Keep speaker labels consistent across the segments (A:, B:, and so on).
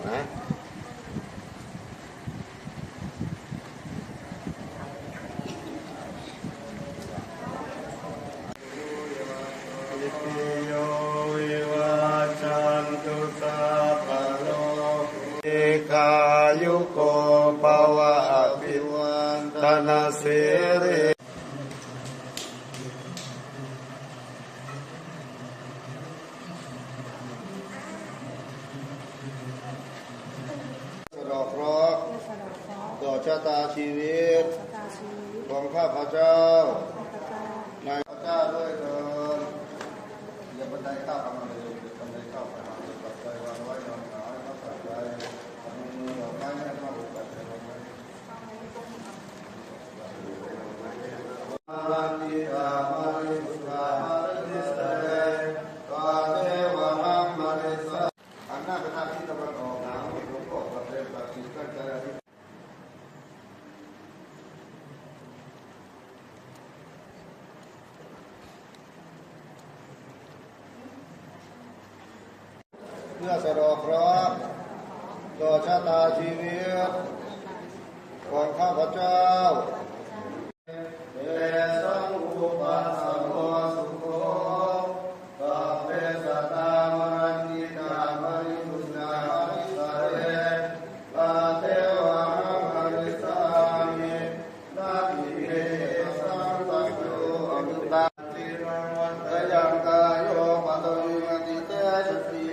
A: นะอิติโยวิวัชชันตุสัพพะโลกเอกายุโกภวะอภิวันตนาสิริสะดอกเคราะห์ต่อชะตาชีวิตของข้าพเจ้านายพระเจ้าด้วยเถิดอย่าบันไดข้าวทำอะไรบันไดข้าวไปหาปัจจัยวางไว้นอนหงายพระปัจจัยมือเราไม่ให้เข้าปัจจัยวางไว้มานิอามาริสุขามาริสเตกาเทวะหังมาริสอันหน้าไปทางที่ตะวันออกหนาวหลวงพ่อประเทศปฏิกันใจเพื่อสะดอกเคราะห์ต่อชะตาชีวิตของข้าพเจ้าเอสังอุปัสสโมสุโขกัปเปสตามรันติตามริสุทธาริสเรปาเทวะหังอริสามินาทิเอสังสัจโยอนุตตติรังวันตยังกายโยปัตวิมัติเตสติ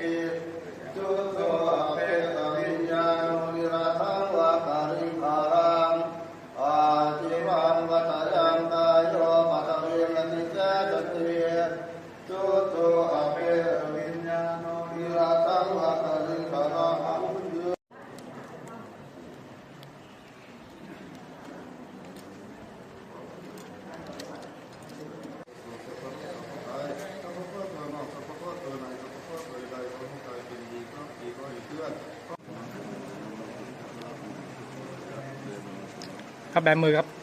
A: จุโตอเปตวิญญาโนนิราทังวะคาริภารังอาจิวังวัตยังกายโยปัตวิมัติเตสติจุโตอเปตวิญญาโนนิราทังวะคาริภารัง
B: ครับแบมือครับ